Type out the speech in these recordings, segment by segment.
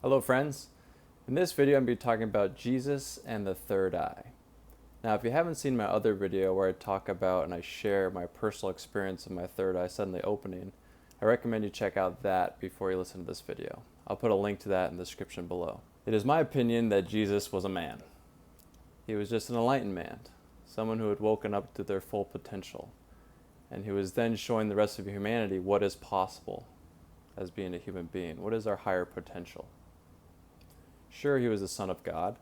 Hello friends, in this video I'm going to be talking about Jesus and the third eye. Now if you haven't seen my other video where I talk about and I share my personal experience of my third eye suddenly opening, I recommend you check out that before you listen to this video. I'll put a link to that in the description below. It is my opinion that Jesus was a man. He was just an enlightened man, someone who had woken up to their full potential, and who was then showing the rest of humanity what is possible as being a human being. What is our higher potential? Sure, he was the Son of God,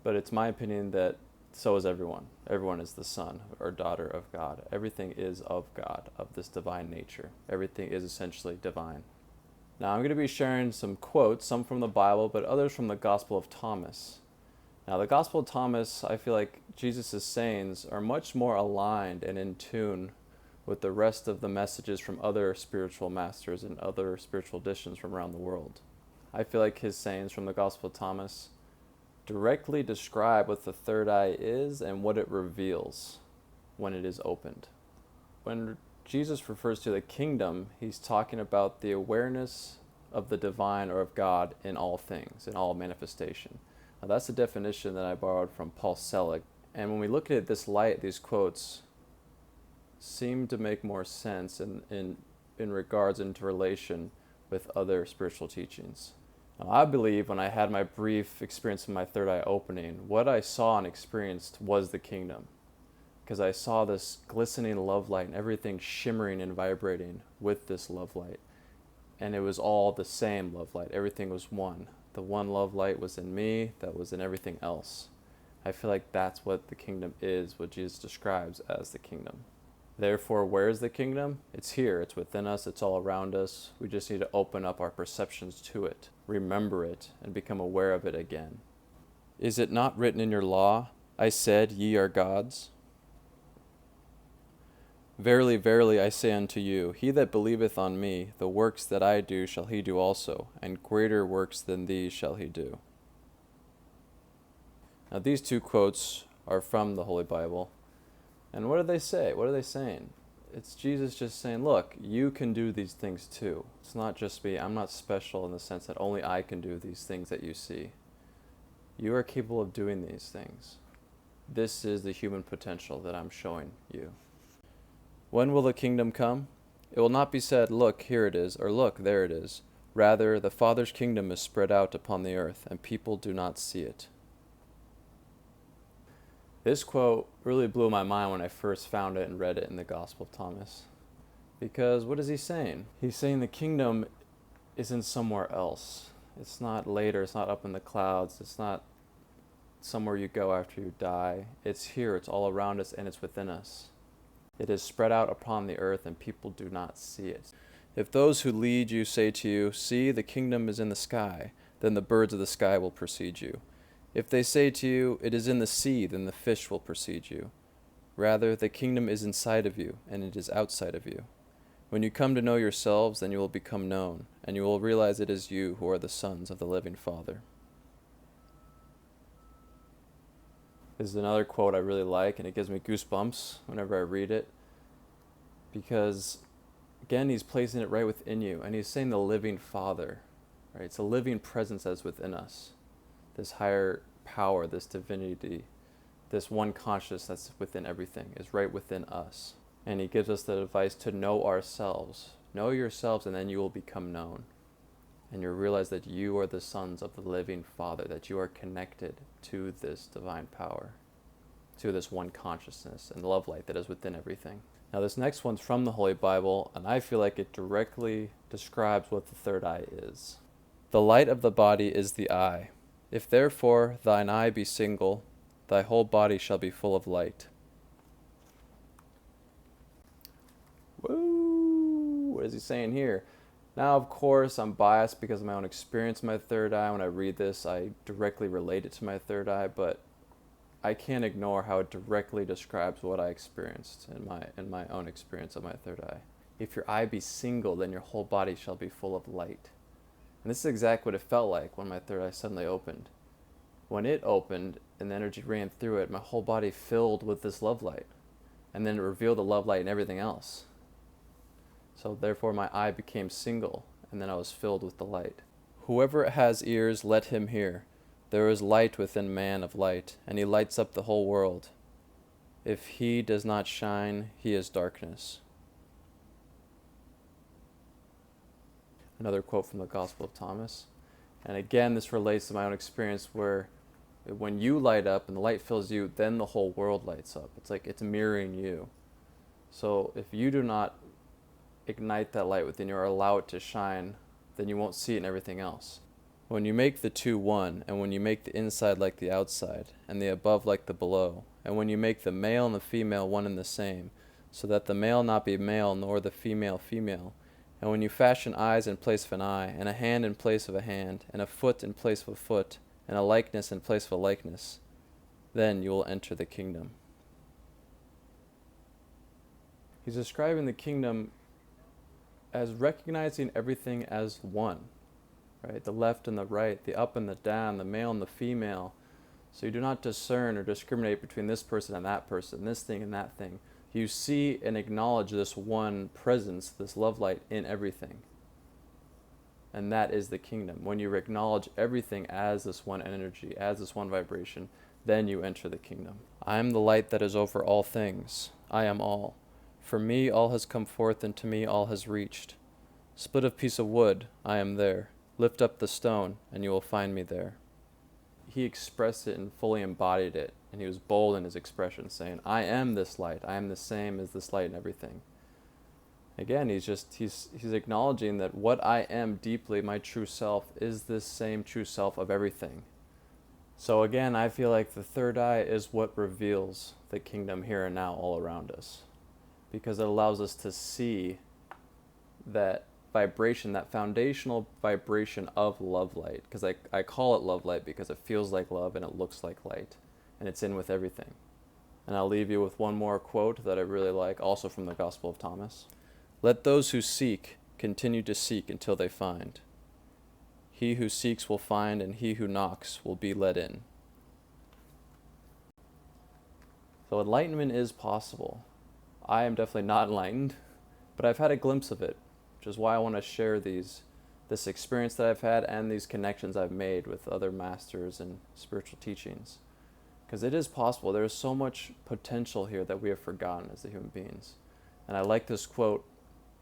but it's my opinion that so is everyone. Everyone is the son or daughter of God. Everything is of God, of this divine nature. Everything is essentially divine. Now I'm going to be sharing some quotes, some from the Bible, but others from the Gospel of Thomas. Now the Gospel of Thomas, I feel like Jesus' sayings are much more aligned and in tune with the rest of the messages from other spiritual masters and other spiritual traditions from around the world. I feel like his sayings from the Gospel of Thomas directly describe what the third eye is and what it reveals when it is opened. When Jesus refers to the kingdom, he's talking about the awareness of the divine or of God in all things, in all manifestation. Now that's the definition that I borrowed from Paul Selig. And when we look at this light, these quotes seem to make more sense in regards into relation with other spiritual teachings. Now, I believe when I had my brief experience of my third eye opening, what I saw and experienced was the kingdom. Because I saw this glistening love light and everything shimmering and vibrating with this love light. And it was all the same love light. Everything was one. The one love light was in me, that was in everything else. I feel like that's what the kingdom is, what Jesus describes as the kingdom. Therefore, where is the kingdom? It's here, it's within us, it's all around us. We just need to open up our perceptions to it, remember it, and become aware of it again. Is it not written in your law, I said, ye are gods? Verily, verily, I say unto you, he that believeth on me, the works that I do shall he do also, and greater works than these shall he do. Now these two quotes are from the Holy Bible. And what do they say? What are they saying? It's Jesus just saying, look, you can do these things too. It's not just me. I'm not special in the sense that only I can do these things that you see. You are capable of doing these things. This is the human potential that I'm showing you. When will the kingdom come? It will not be said, look, here it is, or look, there it is. Rather, the Father's kingdom is spread out upon the earth, and people do not see it. This quote really blew my mind when I first found it and read it in the Gospel of Thomas. Because what is he saying? He's saying the kingdom isn't somewhere else. It's not later, it's not up in the clouds, it's not somewhere you go after you die. It's here, it's all around us, and it's within us. It is spread out upon the earth, and people do not see it. If those who lead you say to you, see, the kingdom is in the sky, then the birds of the sky will precede you. If they say to you, it is in the sea, then the fish will precede you. Rather, the kingdom is inside of you, and it is outside of you. When you come to know yourselves, then you will become known, and you will realize it is you who are the sons of the living Father. This is another quote I really like, and it gives me goosebumps whenever I read it. Because, again, he's placing it right within you, and he's saying the living Father. Right? It's a living presence that's within us. This higher power, this divinity, this one consciousness that's within everything is right within us. And he gives us the advice to know ourselves. Know yourselves, and then you will become known. And you'll realize that you are the sons of the living Father, that you are connected to this divine power, to this one consciousness and love light that is within everything. Now this next one's from the Holy Bible, and I feel like it directly describes what the third eye is. The light of the body is the eye. If therefore thine eye be single, thy whole body shall be full of light. Woo! What is he saying here? Now, of course, I'm biased because of my own experience with my third eye. When I read this, I directly relate it to my third eye, but I can't ignore how it directly describes what I experienced in my own experience of my third eye. If your eye be single, then your whole body shall be full of light. And this is exactly what it felt like when my third eye suddenly opened. When it opened and the energy ran through it, my whole body filled with this love light. And then it revealed the love light in everything else. So therefore my eye became single, and then I was filled with the light. Whoever has ears, let him hear. There is light within man of light, and he lights up the whole world. If he does not shine, he is darkness. Another quote from the Gospel of Thomas. And again, this relates to my own experience where when you light up and the light fills you, then the whole world lights up. It's like it's mirroring you. So if you do not ignite that light within you or allow it to shine, then you won't see it in everything else. When you make the two one, and when you make the inside like the outside, and the above like the below, and when you make the male and the female one and the same, so that the male not be male nor the female female, and when you fashion eyes in place of an eye, and a hand in place of a hand, and a foot in place of a foot, and a likeness in place of a likeness, then you will enter the kingdom. He's describing the kingdom as recognizing everything as one, right? The left and the right, the up and the down, the male and the female. So you do not discern or discriminate between this person and that person, this thing and that thing. You see and acknowledge this one presence, this love light in everything. And that is the kingdom. When you acknowledge everything as this one energy, as this one vibration, then you enter the kingdom. I am the light that is over all things. I am all. From me all has come forth, and to me all has reached. Split a piece of wood, I am there. Lift up the stone, and you will find me there. He expressed it and fully embodied it, and he was bold in his expression, saying, I am this light. I am the same as this light in everything. Again, he's acknowledging that what I am deeply, my true self, is this same true self of everything. So again, I feel like the third eye is what reveals the kingdom here and now all around us, because it allows us to see that vibration, that foundational vibration of love light, because I call it love light because it feels like love and it looks like light, and it's in with everything. And I'll leave you with one more quote that I really like, also from the Gospel of Thomas. Let those who seek continue to seek until they find. He who seeks will find, and he who knocks will be let in. So enlightenment is possible. I am definitely not enlightened, but I've had a glimpse of it, which is why I want to share this experience that I've had and these connections I've made with other masters and spiritual teachings. Because it is possible. There is so much potential here that we have forgotten as the human beings. And I like this quote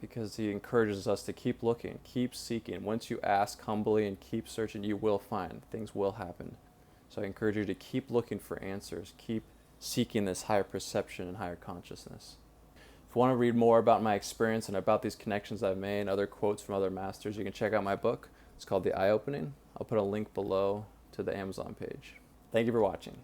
because he encourages us to keep looking, keep seeking. Once you ask humbly and keep searching, you will find. Things will happen. So I encourage you to keep looking for answers, keep seeking this higher perception and higher consciousness. If you want to read more about my experience and about these connections I've made, other quotes from other masters, you can check out my book. It's called The Eye Opening. I'll put a link below to the Amazon page. Thank you for watching.